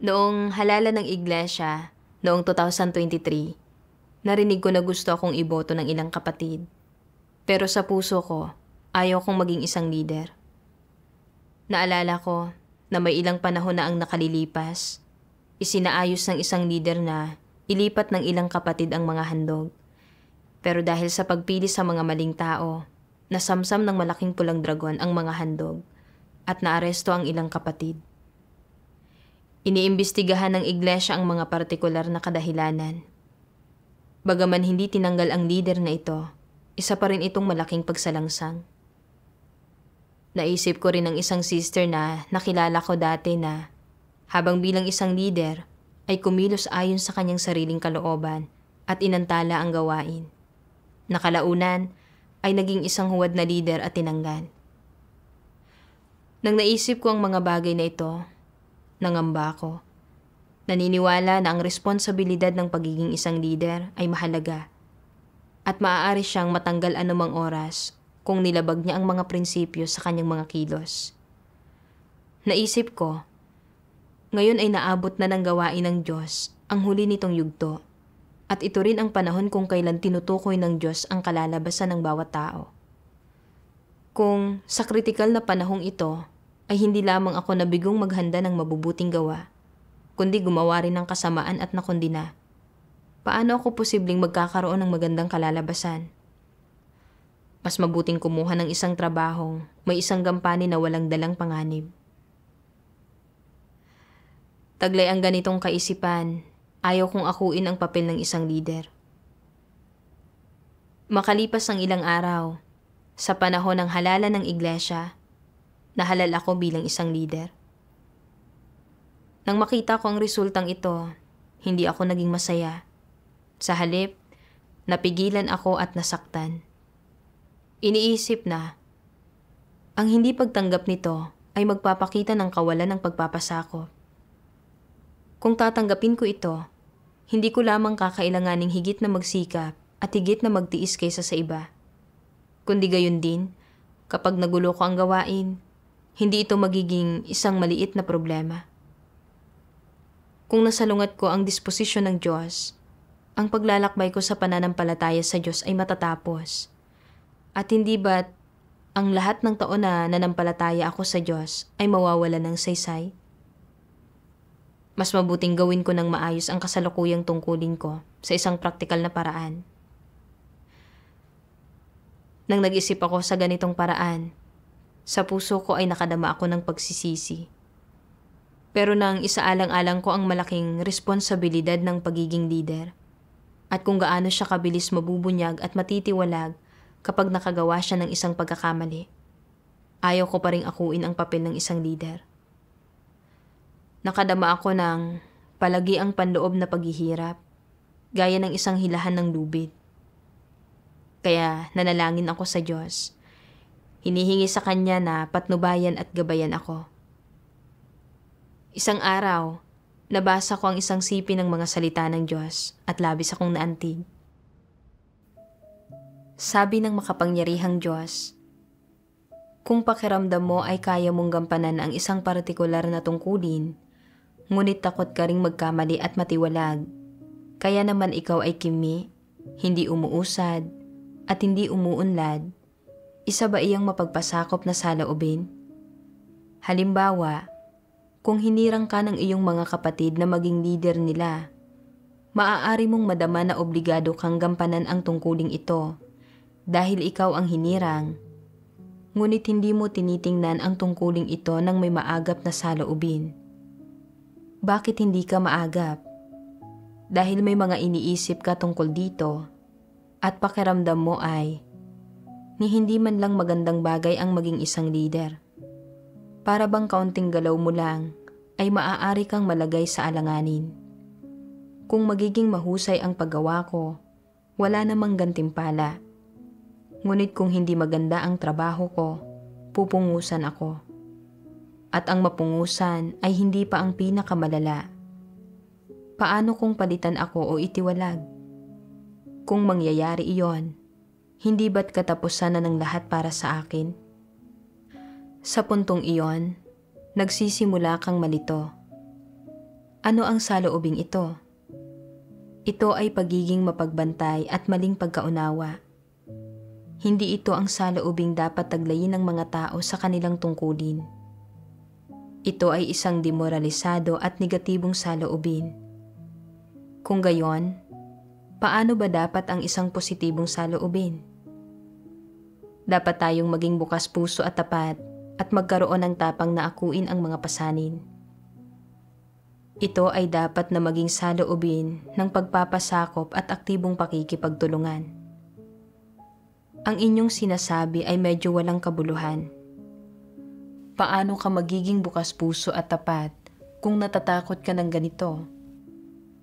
Noong halala ng iglesia, noong 2023, narinig ko na gusto akong iboto ng ilang kapatid. Pero sa puso ko, ayaw kong maging isang leader. Naalala ko na may ilang panahon na ang nakalilipas. Isinaayos ng isang leader na ilipat ng ilang kapatid ang mga handog. Pero dahil sa pagpili sa mga maling tao, nasamsam ng malaking pulang dragon ang mga handog at naaresto ang ilang kapatid. Iniimbestigahan ng iglesia ang mga partikular na kadahilanan. Bagaman hindi tinanggal ang leader na ito, isa pa rin itong malaking pagsalangsang. Naisip ko rin ang isang sister na nakilala ko dati na habang bilang isang leader ay kumilos ayon sa kanyang sariling kalooban at inantala ang gawain. Nakalaunan ay naging isang huwad na leader at tinanggal. Nang naisip ko ang mga bagay na ito, nangamba ako. Naniniwala na ang responsibilidad ng pagiging isang leader ay mahalaga at maaari siyang matanggal anumang oras kung nilabag niya ang mga prinsipyo sa kanyang mga kilos. Naisip ko, ngayon ay naabot na ng gawain ng Diyos ang huli nitong yugto at ito rin ang panahon kung kailan tinutukoy ng Diyos ang kalalabasan ng bawat tao. Kung sa kritikal na panahong ito ay hindi lamang ako nabigong maghanda ng mabubuting gawa, kundi gumawa rin ng kasamaan at nakondina, paano ako posibleng magkakaroon ng magandang kalalabasan? Mas mabuting kumuha ng isang trabahong may isang gampani na walang dalang panganib. Taglay ang ganitong kaisipan, ayaw kong akuin ang papel ng isang leader. Makalipas ang ilang araw, sa panahon ng halala ng iglesia, nahalal ako bilang isang leader. Nang makita ko ang resultang ito, hindi ako naging masaya. Sa halip, napigilan ako at nasaktan. Iniisip na, ang hindi pagtanggap nito ay magpapakita ng kawalan ng pagpapasakop. Kung tatanggapin ko ito, hindi ko lamang kakailanganing higit na magsikap at higit na magtiis kaysa sa iba. Kundi gayon din, kapag nagulo ko ang gawain, hindi ito magiging isang maliit na problema. Kung nasalungat ko ang disposisyon ng Diyos, ang paglalakbay ko sa pananampalataya sa Diyos ay matatapos. At hindi ba't ang lahat ng taon na nanampalataya ako sa Diyos ay mawawala ng saysay? Mas mabuting gawin ko ng maayos ang kasalukuyang tungkulin ko sa isang praktikal na paraan. Nang nag-isip ako sa ganitong paraan, sa puso ko ay nakadama ako ng pagsisisi. Pero nang isaalang-alang ko ang malaking responsibilidad ng pagiging leader at kung gaano siya kabilis mabubunyag at matitiwalag kapag nakagawa siya ng isang pagkakamali, ayaw ko pa ring akuin ang papel ng isang leader. Nakadama ako ng palagi ang panloob na paghihirap, gaya ng isang hilahan ng lubid. Kaya nanalangin ako sa Diyos. Hinihingi sa Kanya na patnubayan at gabayan ako. Isang araw, nabasa ko ang isang sipi ng mga salita ng Diyos at labis akong naantig. Sabi ng makapangyarihang Diyos, kung pakiramdam mo ay kaya mong gampanan ang isang partikular na tungkulin, ngunit takot ka ring magkamali at matiwalag, kaya naman ikaw ay kimi, hindi umuusad, at hindi umuunlad, isa ba iyang mapagpasakop na saloobin? Halimbawa, kung hinirang ka ng iyong mga kapatid na maging leader nila, maaari mong madama na obligado kang gampanan ang tungkuling ito dahil ikaw ang hinirang, ngunit hindi mo tinitingnan ang tungkuling ito ng may maagap na saloobin. Bakit hindi ka maagap? Dahil may mga iniisip ka tungkol dito at pakiramdam mo ay ni hindi man lang magandang bagay ang maging isang leader. Para bang kaunting galaw mo lang ay maaari kang malagay sa alanganin. Kung magiging mahusay ang paggawa ko, wala namang gantimpala. Ngunit kung hindi maganda ang trabaho ko, pupungusan ako. At ang mapungusan ay hindi pa ang pinakamalala. Paano kung palitan ako o itiwalag? Kung mangyayari iyon, hindi ba't katapusan na ng lahat para sa akin? Sa puntong iyon, nagsisimula kang malito. Ano ang saloobing ito? Ito ay pagiging mapagbantay at maling pagkaunawa. Hindi ito ang saloobing dapat taglayin ng mga tao sa kanilang tungkulin. Ito ay isang demoralisado at negatibong saloobin. Kung gayon, paano ba dapat ang isang positibong saloobin? Dapat tayong maging bukas puso at tapat at magkaroon ng tapang na akuin ang mga pasanin. Ito ay dapat na maging saloobin ng pagpapasakop at aktibong pakikipagtulungan. Ang inyong sinasabi ay medyo walang kabuluhan. Paano ka magiging bukas puso at tapat kung natatakot ka ng ganito?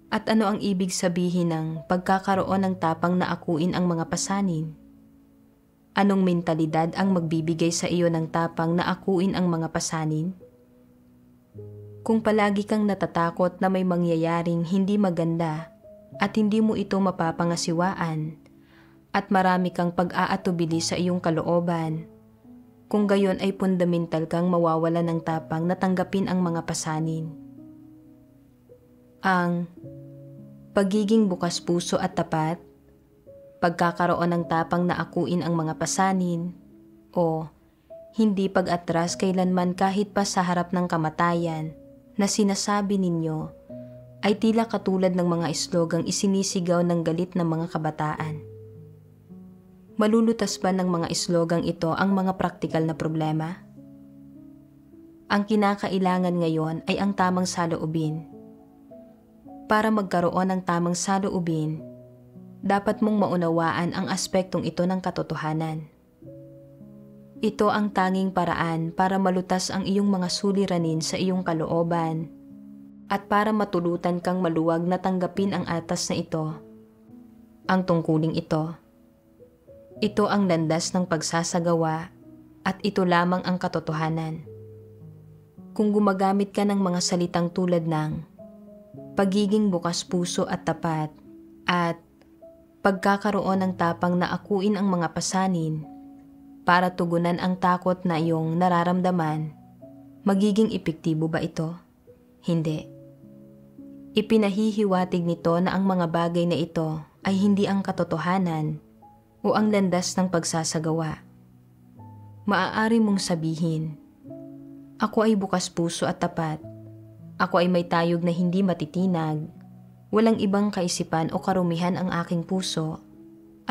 At ano ang ibig sabihin ng pagkakaroon ng tapang na akuin ang mga pasanin? Anong mentalidad ang magbibigay sa iyo ng tapang na akuin ang mga pasanin? Kung palagi kang natatakot na may mangyayaring hindi maganda at hindi mo ito mapapangasiwaan at marami kang pag-aatubili sa iyong kalooban, kung gayon ay fundamental kang mawawala ng tapang na tanggapin ang mga pasanin. Ang pagiging bukas puso at tapat, pagkakaroon ng tapang na akuin ang mga pasanin, o hindi pag-atras kailanman kahit pa sa harap ng kamatayan na sinasabi ninyo ay tila katulad ng mga slogang isinisigaw ng galit ng mga kabataan. Malulutas ba ng mga slogang ito ang mga praktikal na problema? Ang kinakailangan ngayon ay ang tamang saloobin. Para magkaroon ng tamang saloobin, dapat mong maunawaan ang aspektong ito ng katotohanan. Ito ang tanging paraan para malutas ang iyong mga suliranin sa iyong kalooban at para matulutan kang maluwag na tanggapin ang atas na ito. Ang tungkuling ito. Ito ang landas ng pagsasagawa at ito lamang ang katotohanan. Kung gumagamit ka ng mga salitang tulad ng pagiging bukas puso at tapat at pagkakaroon ng tapang na akuin ang mga pasanin, para tugunan ang takot na iyong nararamdaman, magiging epektibo ba ito? Hindi. Ipinahihiwatig nito na ang mga bagay na ito ay hindi ang katotohanan o ang landas ng pagsasagawa. Maaari mong sabihin, ako ay bukas puso at tapat. Ako ay may tayog na hindi matitinag. Walang ibang kaisipan o karumihan ang aking puso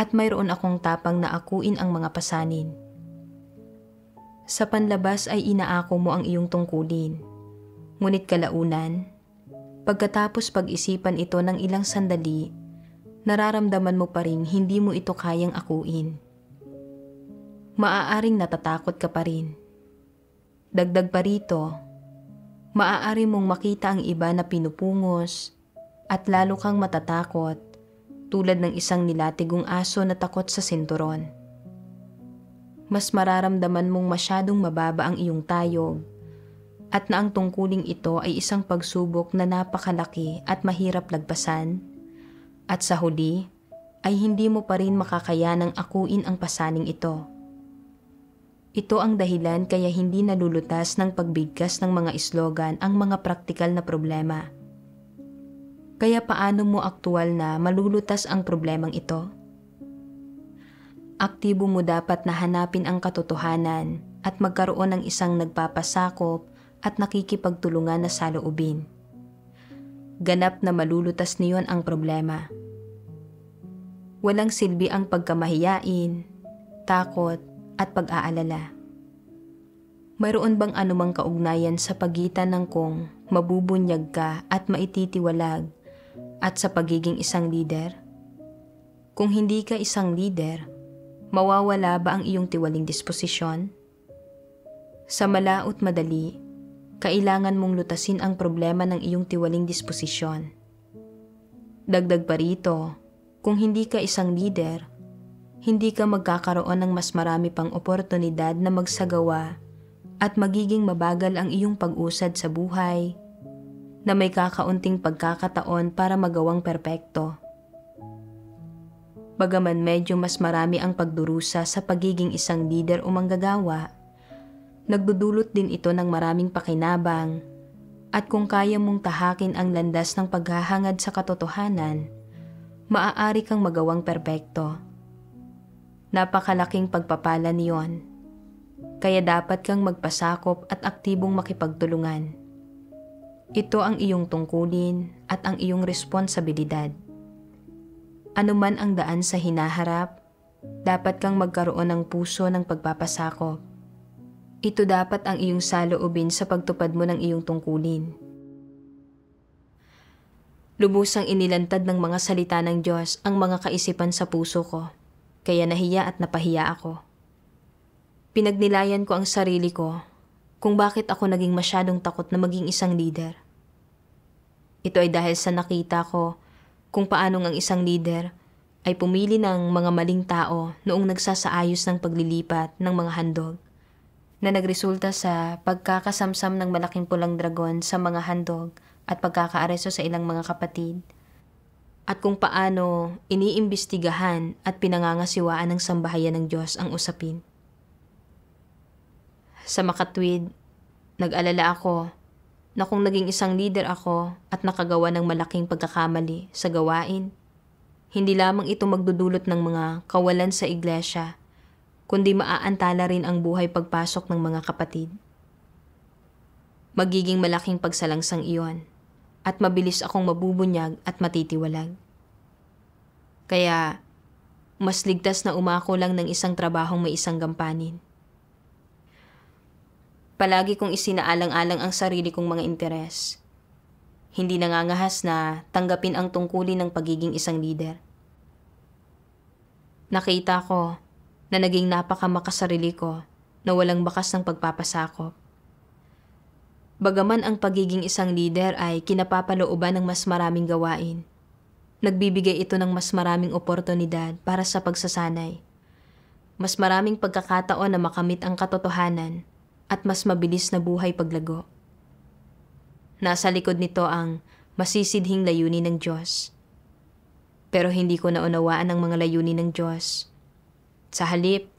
at mayroon akong tapang na akuin ang mga pasanin. Sa panlabas ay inaako mo ang iyong tungkulin. Ngunit kalaunan, pagkatapos pag-isipan ito ng ilang sandali, nararamdaman mo pa rin hindi mo ito kayang akuin. Maaaring natatakot ka pa rin. Dagdag pa rito, maaari mong makita ang iba na pinupungos at lalo kang matatakot tulad ng isang nilatigong aso na takot sa sinturon. Mas mararamdaman mong masyadong mababa ang iyong tayog at na ang tungkuling ito ay isang pagsubok na napakalaki at mahirap lagpasan at sa huli ay hindi mo pa rin makakayanang akuin ang pasaning ito. Ito ang dahilan kaya hindi nalulutas ng pagbigkas ng mga slogan ang mga praktikal na problema. Kaya paano mo aktual na malulutas ang problemang ito? Aktibo mo dapat na hanapin ang katotohanan at magkaroon ng isang nagpapasakop at nakikipagtulungan na saloobin. Ganap na malulutas niyon ang problema. Walang silbi ang pagkamahiyain, takot at pag-aalala. Mayroon bang anumang kaugnayan sa pagitan ng kung mabubunyag ka at maititiwalag at sa pagiging isang lider? Kung hindi ka isang lider, mawawala ba ang iyong tiwaling disposisyon? Sa malaot madali, kailangan mong lutasin ang problema ng iyong tiwaling disposisyon. Dagdag pa rito, kung hindi ka isang leader, hindi ka magkakaroon ng mas marami pang oportunidad na magsagawa at magiging mabagal ang iyong pag-usad sa buhay na may kakaunting pagkakataon para magawang perpekto. Bagaman medyo mas marami ang pagdurusa sa pagiging isang leader o manggagawa, nagdudulot din ito ng maraming pakinabang At kung kaya mong tahakin ang landas ng paghahangad sa katotohanan, maaari kang magawang perpekto. Napakalaking pagpapala niyon. Kaya dapat kang magpasakop at aktibong makipagtulungan. Ito ang iyong tungkulin at ang iyong responsibilidad. Ano man ang daan sa hinaharap, dapat kang magkaroon ng puso ng pagpapasakop. Ito dapat ang iyong saloobin sa pagtupad mo ng iyong tungkulin. Lubusang inilantad ng mga salita ng Diyos ang mga kaisipan sa puso ko, kaya nahiya at napahiya ako. Pinagnilayan ko ang sarili ko kung bakit ako naging masyadong takot na maging isang leader. Ito ay dahil sa nakita ko kung paano ang isang leader ay pumili ng mga maling tao noong nagsasaayos ng paglilipat ng mga handog na nagresulta sa pagkakasamsam ng malaking pulang dragon sa mga handog at pagkakaaresto sa ilang mga kapatid, at kung paano iniimbestigahan at pinangangasiwaan ng sambahayan ng Diyos ang usapin. Sa makatwid, nag-alala ako na kung naging isang leader ako at nakagawa ng malaking pagkakamali sa gawain, hindi lamang ito magdudulot ng mga kawalan sa iglesia, kundi maaantala rin ang buhay pagpasok ng mga kapatid. Magiging malaking pagsalangsang iyon at mabilis akong mabubunyag at matitiwalag. Kaya, mas ligtas na umako lang ng isang trabahong may isang gampanin. Palagi kong isinaalang-alang ang sarili kong mga interes. Hindi nangangahas na tanggapin ang tungkulin ng pagiging isang leader. Nakita ko na naging napakamakasarili ko na walang bakas ng pagpapasakop. Bagaman ang pagiging isang leader ay kinapapalooban ng mas maraming gawain, nagbibigay ito ng mas maraming oportunidad para sa pagsasanay. Mas maraming pagkakataon na makamit ang katotohanan at mas mabilis na buhay paglago. Nasa likod nito ang masisidhing layunin ng Diyos. Pero hindi ko naunawaan ang mga layunin ng Diyos. Sa halip,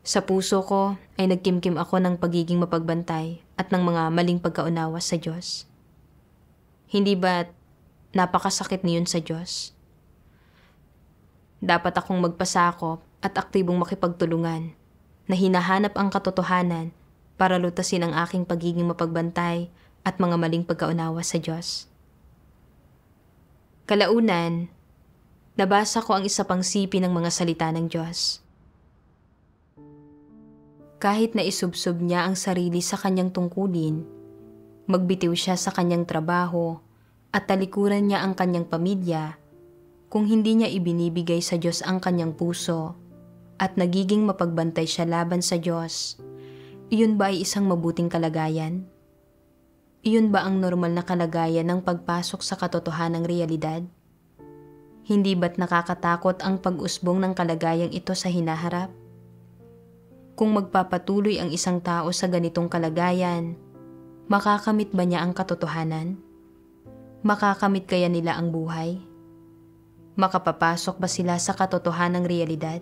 sa puso ko ay nagkimkim ako ng pagiging mapagbantay at ng mga maling pagkaunawa sa Diyos. Hindi ba't napakasakit niyon sa Diyos? Dapat akong magpasakop at aktibong makipagtulungan na hinahanap ang katotohanan para lutasin ang aking pagiging mapagbantay at mga maling pagkaunawa sa Diyos. Kalaunan, nabasa ko ang isa pang sipi ng mga salita ng Diyos. Kahit na isubsob niya ang sarili sa kanyang tungkulin, magbitiw siya sa kanyang trabaho at talikuran niya ang kanyang pamilya, kung hindi niya ibinibigay sa Diyos ang kanyang puso at nagiging mapagbantay siya laban sa Diyos, iyon ba ay isang mabuting kalagayan? Iyon ba ang normal na kalagayan ng pagpasok sa katotohanang realidad? Hindi ba't nakakatakot ang pag-usbong ng kalagayang ito sa hinaharap? Kung magpapatuloy ang isang tao sa ganitong kalagayan, makakamit ba niya ang katotohanan? Makakamit kaya nila ang buhay? Makapapasok ba sila sa katotohanang realidad?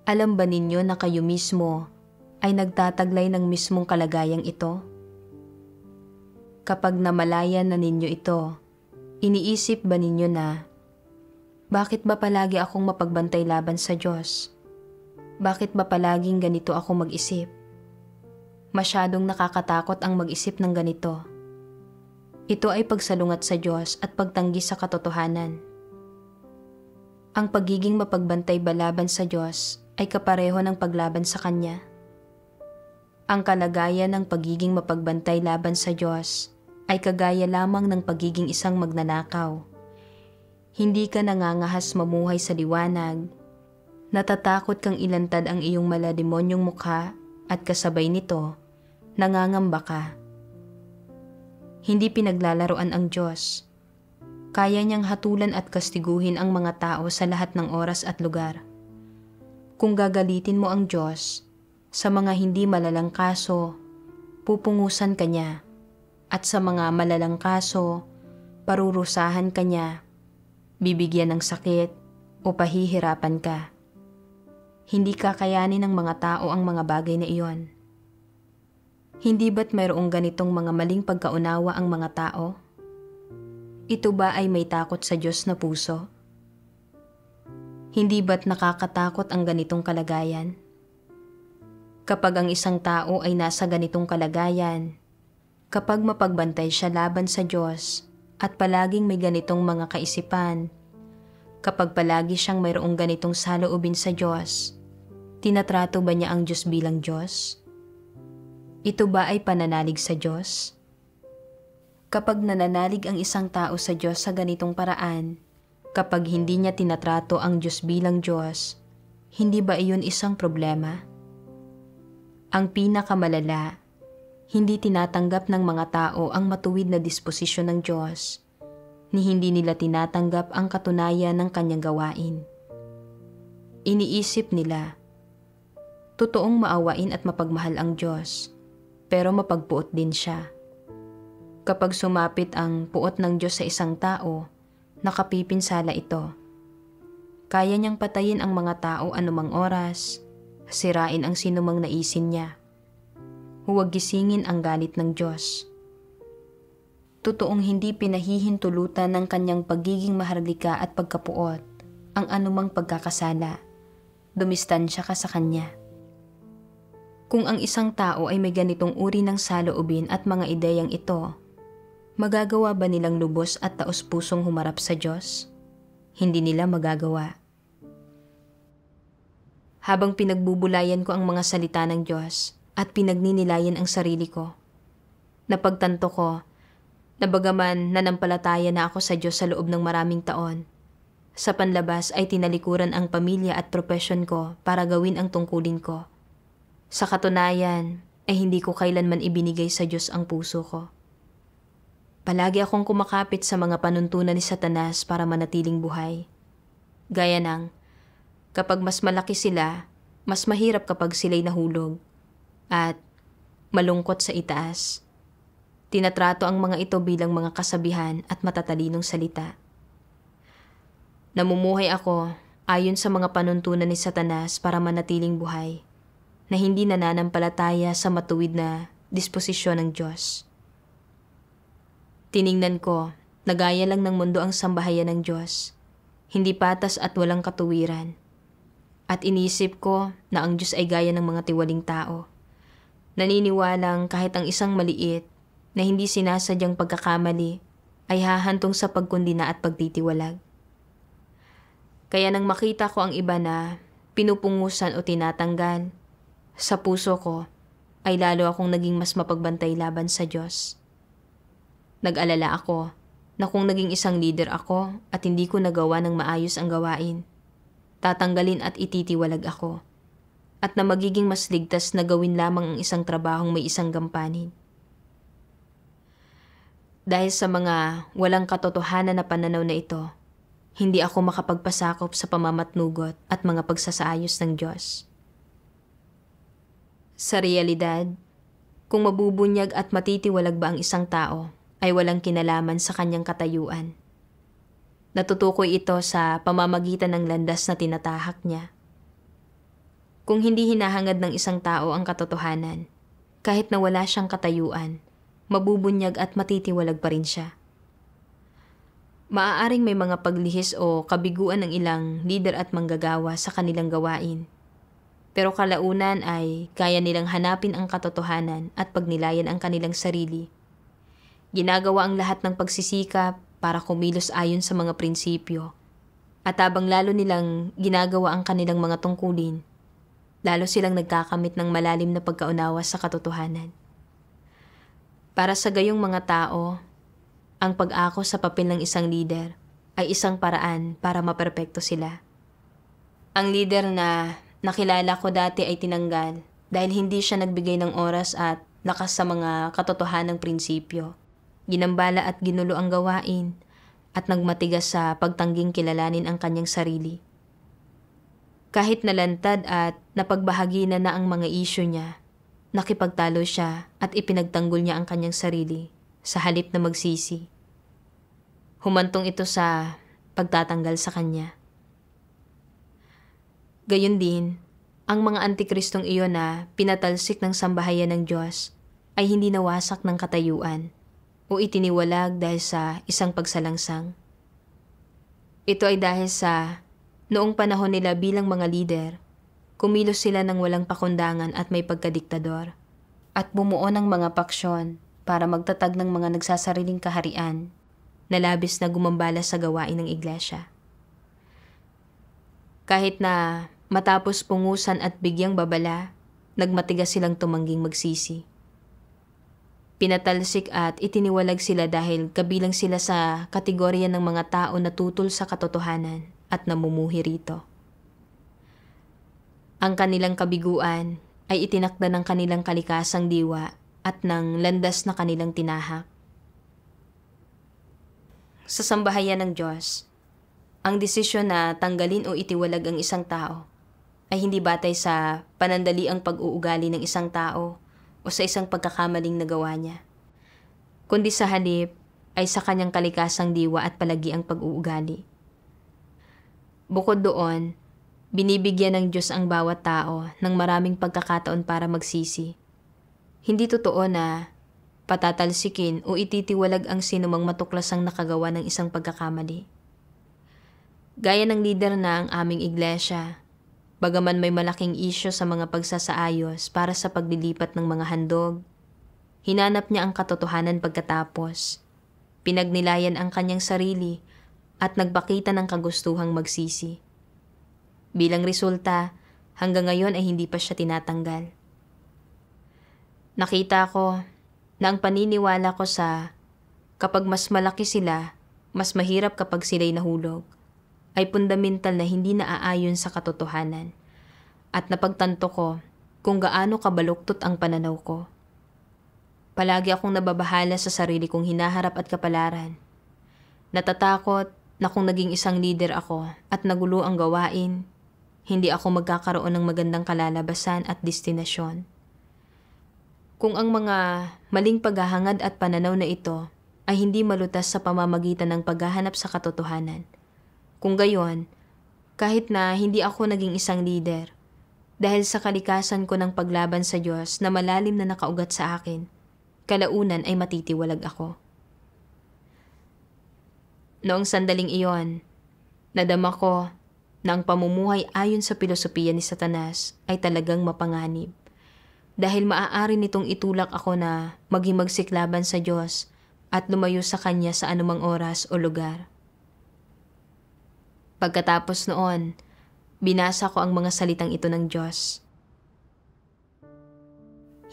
Alam ba ninyo na kayo mismo ay nagtataglay ng mismong kalagayang ito? Kapag namalayan na ninyo ito, iniisip ba ninyo na, bakit ba palagi akong mapagbantay laban sa Diyos? Bakit ba palaging ganito ako mag-isip? Masyadong nakakatakot ang mag-isip ng ganito. Ito ay pagsalungat sa Diyos at pagtanggi sa katotohanan. Ang pagiging mapagbantay ba laban sa Diyos ay kapareho ng paglaban sa Kanya? Ang kalagayan ng pagiging mapagbantay laban sa Diyos ay kagaya lamang ng pagiging isang magnanakaw. Hindi ka nangangahas mamuhay sa liwanag, natatakot kang ilantad ang iyong malademonyong mukha at kasabay nito, nangangamba ka. Hindi pinaglalaroan ang Diyos. Kaya niyang hatulan at kastiguhin ang mga tao sa lahat ng oras at lugar. Kung gagalitin mo ang Diyos, sa mga hindi malalang kaso, pupungusan ka niya, at sa mga malalang kaso, parurusahan ka niya, bibigyan ng sakit o pahihirapan ka. Hindi kakayanin ng mga tao ang mga bagay na iyon. Hindi ba't mayroong ganitong mga maling pagkaunawa ang mga tao? Ito ba ay may takot sa Diyos na puso? Hindi ba't nakakatakot ang ganitong kalagayan? Kapag ang isang tao ay nasa ganitong kalagayan, kapag mapagbantay siya laban sa Diyos at palaging may ganitong mga kaisipan, kapag palagi siyang mayroong ganitong saloobin sa Diyos, tinatrato ba niya ang Diyos bilang Diyos? Ito ba ay pananalig sa Diyos? Kapag nananalig ang isang tao sa Diyos sa ganitong paraan, kapag hindi niya tinatrato ang Diyos bilang Diyos, hindi ba iyon isang problema? Ang pinakamalala, hindi tinatanggap ng mga tao ang matuwid na disposisyon ng Diyos, ni hindi nila tinatanggap ang katunayan ng kanyang gawain. Iniisip nila, totoong maawain at mapagmahal ang Diyos, pero mapagpuot din siya. Kapag sumapit ang puot ng Diyos sa isang tao, nakapipinsala ito. Kaya niyang patayin ang mga tao anumang oras, sirain ang sinumang naisin niya. Huwag gisingin ang galit ng Diyos. Totoong hindi pinahihintulutan ng kanyang pagiging maharlika at pagkapuot ang anumang pagkakasala. Dumistansya ka sa kanya. Kung ang isang tao ay may ganitong uri ng saloobin at mga ideyang ito, magagawa ba nilang lubos at taos-pusong humarap sa Diyos? Hindi nila magagawa. Habang pinagbubulayan ko ang mga salita ng Diyos at pinagninilayan ang sarili ko, napagtanto ko na bagaman nanampalataya na ako sa Diyos sa loob ng maraming taon, sa panlabas ay tinalikuran ang pamilya at propesyon ko para gawin ang tungkulin ko. Sa katunayan ay hindi ko kailanman ibinigay sa Diyos ang puso ko. Palagi akong kumakapit sa mga panuntunan ni Satanas para manatiling buhay. Gaya ng, kapag mas malaki sila, mas mahirap kapag sila'y nahulog. At malungkot sa itaas. Tinatrato ang mga ito bilang mga kasabihan at matatalinong salita. Namumuhay ako ayon sa mga panuntunan ni Satanas para manatiling buhay, na hindi nananampalataya sa matuwid na disposisyon ng Diyos. Tiningnan ko na gaya lang ng mundo ang sambahayan ng Diyos, hindi patas at walang katuwiran. At inisip ko na ang Diyos ay gaya ng mga tiwaling tao. Naniniwalang kahit ang isang maliit na hindi sinasadyang pagkakamali ay hahantong sa pagkundina at pagtitiwalag. Kaya nang makita ko ang iba na pinupungusan o tinatanggal, sa puso ko ay lalo akong naging mas mapagbantay laban sa Diyos. Nag-alala ako na kung naging isang leader ako at hindi ko nagawa ng maayos ang gawain, tatanggalin at ititiwalag ako, at na magiging mas ligtas na gawin lamang ang isang trabahong may isang gampanin. Dahil sa mga walang katotohanan na pananaw na ito, hindi ako makapagpasakop sa pamamatnugot at mga pagsasaayos ng Diyos. Sa realidad, kung mabubunyag at matitiwalag ba ang isang tao, ay walang kinalaman sa kanyang katayuan. Natutukoy ito sa pamamagitan ng landas na tinatahak niya. Kung hindi hinahangad ng isang tao ang katotohanan, kahit na wala siyang katayuan, mabubunyag at matitiwalag pa rin siya. Maaaring may mga paglihis o kabiguan ng ilang lider at manggagawa sa kanilang gawain, pero kalaunan ay kaya nilang hanapin ang katotohanan at pagnilayan ang kanilang sarili. Ginagawa ang lahat ng pagsisikap para kumilos ayon sa mga prinsipyo, at habang lalo nilang ginagawa ang kanilang mga tungkulin, lalo silang nagkakamit ng malalim na pagkaunawa sa katotohanan. Para sa gayong mga tao, ang pag-ako sa papel ng isang leader ay isang paraan para maperpekto sila. Ang leader na nakilala ko dati ay tinanggal dahil hindi siya nagbigay ng oras at lakas sa mga katotohanang prinsipyo. Ginambala at ginulo ang gawain at nagmatigas sa pagtangging kilalanin ang kanyang sarili. Kahit nalantad at napagbahagi na ang mga isyu niya, nakipagtalo siya at ipinagtanggol niya ang kanyang sarili sa halip na magsisi. Humantong ito sa pagtatanggal sa kanya. Gayon din, ang mga antikristong iyon na pinatalsik ng sambahayan ng Diyos ay hindi nawasak ng katayuan o itiniwalag dahil sa isang pagsalangsang. Ito ay dahil sa noong panahon nila bilang mga lider, kumilos sila ng walang pakundangan at may pagkadiktador at bumuo ng mga paksyon para magtatag ng mga nagsasariling kaharian na labis na gumambala sa gawain ng iglesia. Kahit na matapos pungusan at bigyang babala, nagmatigas silang tumangging magsisi. Pinatalsik at itiniwalag sila dahil kabilang sila sa kategorya ng mga tao na tutol sa katotohanan at namumuhi rito. Ang kanilang kabiguan ay itinakda ng kanilang kalikasang diwa at ng landas na kanilang tinahak. Sa sambahayan ng Diyos, ang desisyon na tanggalin o itiwalag ang isang tao ay hindi batay sa panandaliang pag-uugali ng isang tao o sa isang pagkakamaling nagawa niya, kundi sa halip ay sa kanyang kalikasang diwa at palagiang pag-uugali. Bukod doon, binibigyan ng Diyos ang bawat tao ng maraming pagkakataon para magsisi. Hindi totoo na patatalsikin o ititiwalag ang sinumang matuklasang nakagawa ng isang pagkakamali. Gaya ng lider na ang aming iglesia, bagaman may malaking isyo sa mga pagsasaayos para sa paglilipat ng mga handog, hinanap niya ang katotohanan pagkatapos, pinagnilayan ang kanyang sarili at nagpakita ng kagustuhang magsisi. Bilang resulta, hanggang ngayon ay hindi pa siya tinatanggal. Nakita ko na ang paniniwala ko sa kapag mas malaki sila, mas mahirap kapag sila'y nahulog, ay fundamental na hindi naaayon sa katotohanan at napagtanto ko kung gaano kabaluktot ang pananaw ko. Palagi akong nababahala sa sarili kong hinaharap at kapalaran. Natatakot na kung naging isang leader ako at nagulo ang gawain, hindi ako magkakaroon ng magandang kalalabasan at destinasyon. Kung ang mga maling paghahangad at pananaw na ito ay hindi malutas sa pamamagitan ng paghahanap sa katotohanan. Kung gayon, kahit na hindi ako naging isang leader, dahil sa kalikasan ko ng paglaban sa Diyos na malalim na nakaugat sa akin, kalaunan ay matitiwalag ako. Noong sandaling iyon, nadama ko na ang pamumuhay ayon sa pilosopiya ni Satanas ay talagang mapanganib. Dahil maaari nitong itulak ako na maging magsiklaban sa Diyos at lumayo sa Kanya sa anumang oras o lugar. Pagkatapos noon, binasa ko ang mga salitang ito ng Diyos.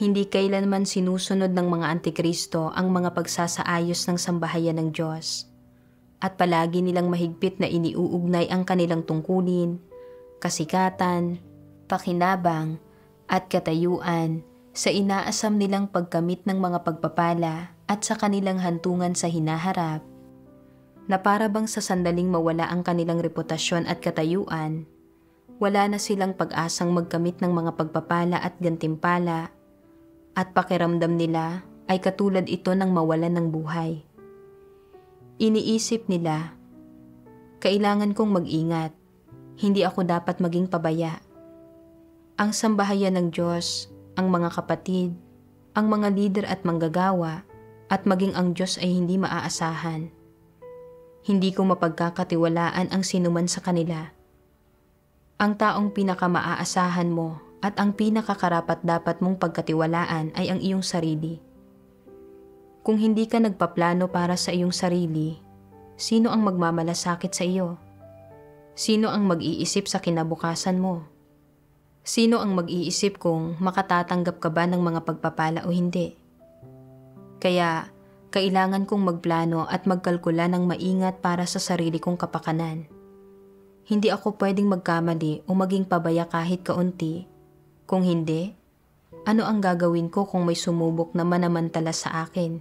Hindi kailanman sinusunod ng mga antikristo ang mga pagsasaayos ng sambahayan ng Diyos, at palagi nilang mahigpit na iniuugnay ang kanilang tungkulin, kasikatan, pakinabang, at katayuan sa inaasam nilang pagkamit ng mga pagpapala at sa kanilang hantungan sa hinaharap, na para bang sa sandaling mawala ang kanilang reputasyon at katayuan, wala na silang pag-asang magkamit ng mga pagpapala at gantimpala, at pakiramdam nila ay katulad ito ng mawalan ng buhay. Iniisip nila, kailangan kong mag-ingat, hindi ako dapat maging pabaya. Ang sambahayan ng Diyos, ang mga kapatid, ang mga lider at manggagawa, at maging ang Diyos ay hindi maaasahan. Hindi ko mapagkakatiwalaan ang sinuman sa kanila. Ang taong pinakamaaasahan mo at ang pinakakarapat-dapat mong pagkatiwalaan ay ang iyong sarili. Kung hindi ka nagpaplano para sa iyong sarili, sino ang magmamalasakit sa iyo? Sino ang mag-iisip sa kinabukasan mo? Sino ang mag-iisip kung makatatanggap ka ba ng mga pagpapala o hindi? Kaya, kailangan kong magplano at magkalkula ng maingat para sa sarili kong kapakanan. Hindi ako pwedeng magkamali o maging pabaya kahit kaunti. Kung hindi, ano ang gagawin ko kung may sumubok na manamantala sa akin?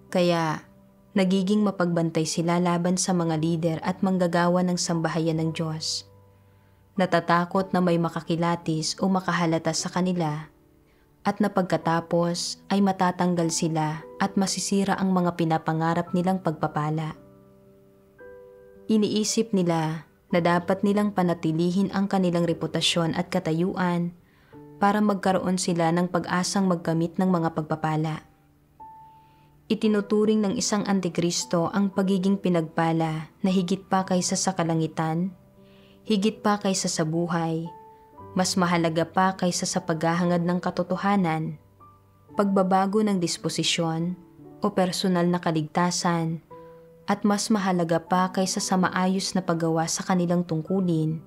Kaya, nagiging mapagbantay sila laban sa mga lider at manggagawa ng sambahayan ng Diyos. Natatakot na may makakilatis o makahalata sa kanila at na pagkatapos ay matatanggal sila at masisira ang mga pinapangarap nilang pagpapala. Iniisip nila na dapat nilang panatilihin ang kanilang reputasyon at katayuan para magkaroon sila ng pag-asang magkamit ng mga pagpapala. Itinuturing ng isang antikristo ang pagiging pinagpala na higit pa kaysa sa kalangitan, higit pa kaysa sa buhay, mas mahalaga pa kaysa sa paghahangad ng katotohanan, pagbabago ng disposisyon o personal na kaligtasan, at mas mahalaga pa kaysa sa maayos na paggawa sa kanilang tungkulin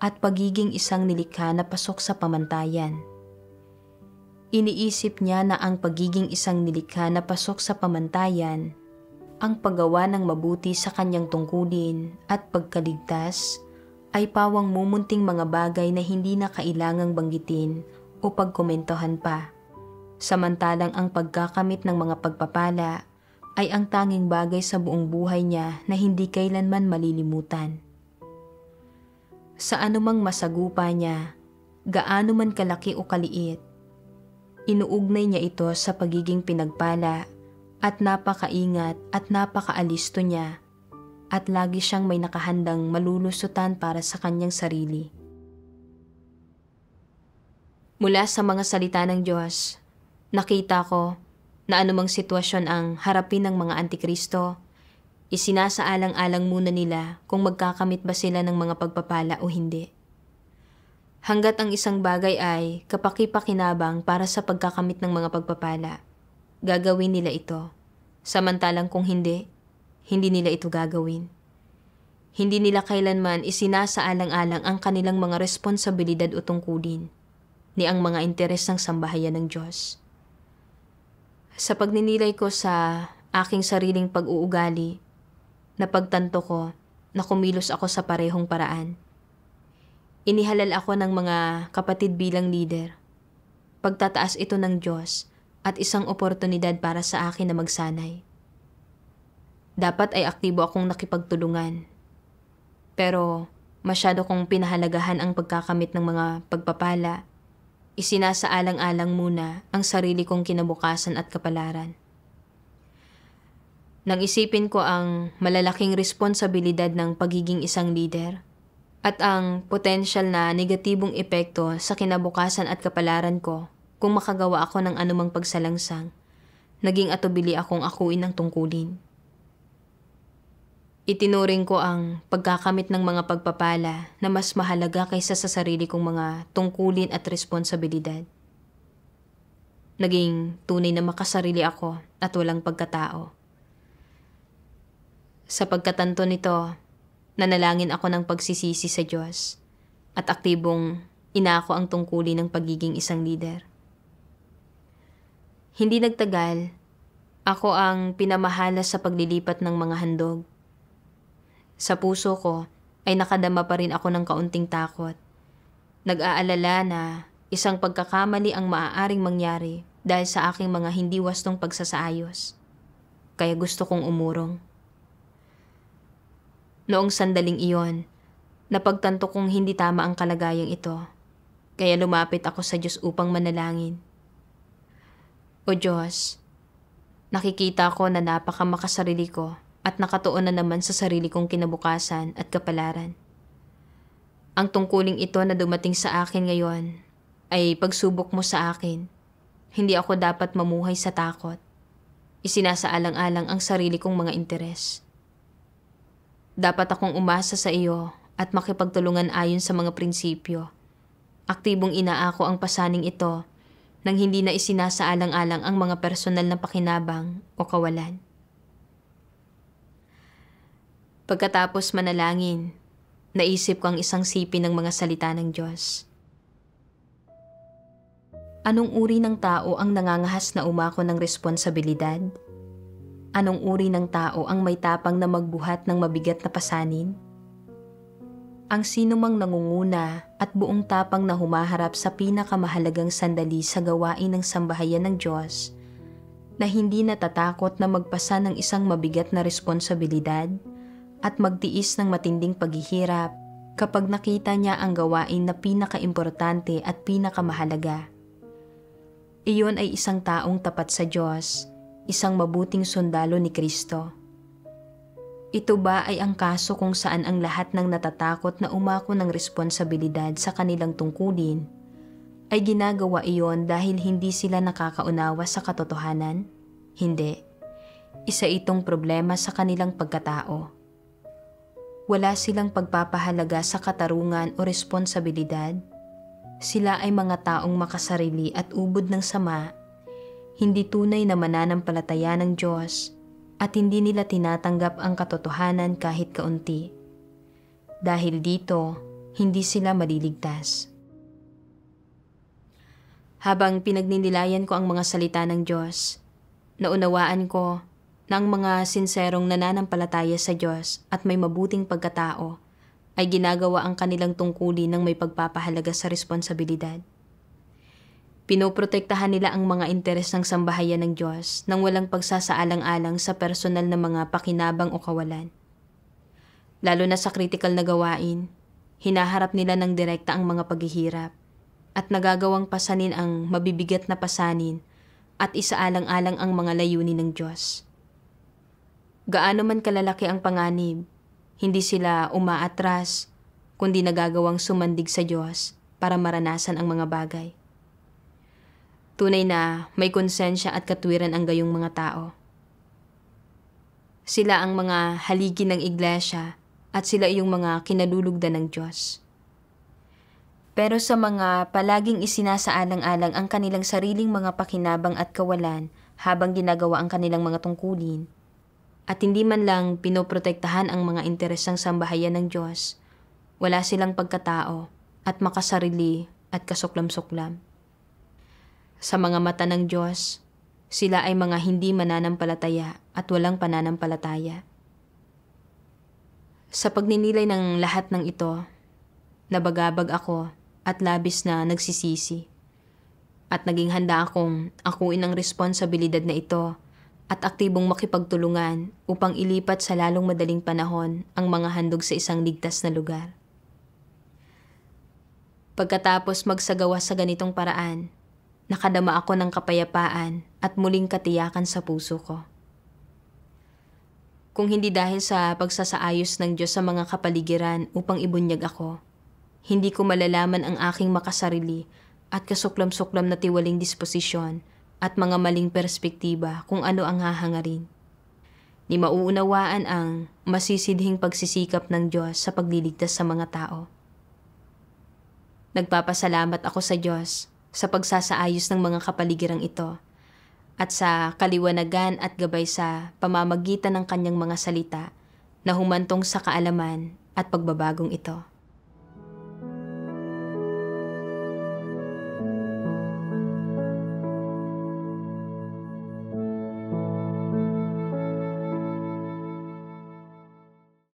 at pagiging isang nilikha na pasok sa pamantayan. Iniisip niya na ang pagiging isang nilikha na pasok sa pamantayan, ang paggawa ng mabuti sa kanyang tungkulin at pagkaligtas ay pawang mumunting mga bagay na hindi na kailangang banggitin o pagkomentohan pa. Samantalang ang pagkakamit ng mga pagpapala ay ang tanging bagay sa buong buhay niya na hindi kailanman malilimutan. Sa anumang masagupa niya, gaano man kalaki o kaliit, inuugnay niya ito sa pagiging pinagpala at napakaingat at napakaalisto niya at lagi siyang may nakahandang malulusutan para sa kanyang sarili. Mula sa mga salita ng Diyos, nakita ko na anumang sitwasyon ang harapin ng mga antikristo, isinasaalang-alang muna nila kung magkakamit ba sila ng mga pagpapala o hindi. Hanggat ang isang bagay ay kapaki-pakinabang para sa pagkakamit ng mga pagpapala, gagawin nila ito. Samantalang kung hindi nila ito gagawin. Hindi nila kailanman isinasaalang-alang ang kanilang mga responsibilidad o tungkulin, ni ang mga interes ng sambahayan ng Diyos. Sa pagninilay ko sa aking sariling pag-uugali, napagtanto ko na kumilos ako sa parehong paraan. Inihalal ako ng mga kapatid bilang leader. Pagtataas ito ng Diyos at isang oportunidad para sa akin na magsanay. Dapat ay aktibo akong nakipagtulungan. Pero masyado kong pinahalagahan ang pagkakamit ng mga pagpapala. Isinasaalang-alang muna ang sarili kong kinabukasan at kapalaran. Nang isipin ko ang malalaking responsibilidad ng pagiging isang leader, at ang potensyal na negatibong epekto sa kinabukasan at kapalaran ko kung makagawa ako ng anumang pagsalangsang, naging atubili akong akuin ang tungkulin. Itinuring ko ang pagkakamit ng mga pagpapala na mas mahalaga kaysa sa sarili kong mga tungkulin at responsibilidad. Naging tunay na makasarili ako at walang pagkatao. Sa pagkatanto nito, nanalangin ako ng pagsisisi sa Diyos at aktibong inako ang tungkulin ng pagiging isang leader. Hindi nagtagal, ako ang pinamahala sa paglilipat ng mga handog. Sa puso ko ay nakadama pa rin ako ng kaunting takot. Nag-aalala na isang pagkakamali ang maaaring mangyari dahil sa aking mga hindi wastong pagsasaayos. Kaya gusto kong umurong. Noong sandaling iyon, napagtanto kong hindi tama ang kalagayang ito, kaya lumapit ako sa Diyos upang manalangin. O Diyos, nakikita ko na napakamakasarili ko at nakatuon na naman sa sarili kong kinabukasan at kapalaran. Ang tungkuling ito na dumating sa akin ngayon ay pagsubok mo sa akin. Hindi ako dapat mamuhay sa takot. Isinasaalang-alang ang sarili kong mga interes. Dapat akong umasa sa iyo at makipagtulungan ayon sa mga prinsipyo. Aktibong inaako ang pasaning ito nang hindi na isinasaalang-alang ang mga personal na pakinabang o kawalan. Pagkatapos manalangin, naisip ko ang isang sipi ng mga salita ng Diyos. Anong uri ng tao ang nangangahas na umako ng responsibilidad? Anong uri ng tao ang may tapang na magbuhat ng mabigat na pasanin? Ang sinumang nangunguna at buong tapang na humaharap sa pinakamahalagang sandali sa gawain ng sambahayan ng Diyos, na hindi natatakot na magpasa ng isang mabigat na responsibilidad at magtiis ng matinding paghihirap kapag nakita niya ang gawain na pinakaimportante at pinakamahalaga. Iyon ay isang taong tapat sa Diyos, isang mabuting sundalo ni Kristo. Ito ba ay ang kaso kung saan ang lahat ng natatakot na umako ng responsibilidad sa kanilang tungkulin ay ginagawa iyon dahil hindi sila nakakaunawa sa katotohanan? Hindi. Isa itong problema sa kanilang pagkatao. Wala silang pagpapahalaga sa katarungan o responsibilidad. Sila ay mga taong makasarili at ubod ng sama, hindi tunay na mananampalataya ng Diyos at hindi nila tinatanggap ang katotohanan kahit kaunti. Dahil dito, hindi sila maliligtas. Habang pinagninilayan ko ang mga salita ng Diyos, naunawaan ko na ang mga sinserong nananampalataya sa Diyos at may mabuting pagkatao ay ginagawa ang kanilang tungkulin ng may pagpapahalaga sa responsibilidad. Pinoprotektahan nila ang mga interes ng sambahayan ng Diyos nang walang pagsasaalang-alang sa personal na mga pakinabang o kawalan. Lalo na sa critical na gawain, hinaharap nila ng direkta ang mga paghihirap at nagagawang pasanin ang mabibigat na pasanin at isaalang-alang ang mga layunin ng Diyos. Gaano man kalalaki ang panganib, hindi sila umaatras, kundi nagagawang sumandig sa Diyos para maranasan ang mga bagay. Tunay na may konsensya at katwiran ang gayong mga tao. Sila ang mga haligi ng iglesia at sila yung mga kinalulugdan ng Diyos. Pero sa mga palaging isinasaalang-alang ang kanilang sariling mga pakinabang at kawalan habang ginagawa ang kanilang mga tungkulin, at hindi man lang pinoprotektahan ang mga interes ng sambahayan ng Diyos, wala silang pagkatao at makasarili at kasuklam-suklam. Sa mga mata ng Diyos, sila ay mga hindi mananampalataya at walang pananampalataya. Sa pagninilay ng lahat ng ito, nabagabag ako at labis na nagsisisi. At naging handa akong akuin ang responsibilidad na ito at aktibong makipagtulungan upang ilipat sa lalong madaling panahon ang mga handog sa isang ligtas na lugar. Pagkatapos magsagawa sa ganitong paraan, nakadama ako ng kapayapaan at muling katiyakan sa puso ko. Kung hindi dahil sa pagsasaayos ng Diyos sa mga kapaligiran upang ibunyag ako, hindi ko malalaman ang aking makasarili at kasuklam-suklam na tiwaling disposisyon at mga maling perspektiba kung ano ang hahangarin. Ni mauunawaan ang masisidhing pagsisikap ng Diyos sa pagliligtas sa mga tao. Nagpapasalamat ako sa Diyos sa pagsasaayos ng mga kapaligirang ito at sa kaliwanagan at gabay sa pamamagitan ng kanyang mga salita na humantong sa kaalaman at pagbabagong ito.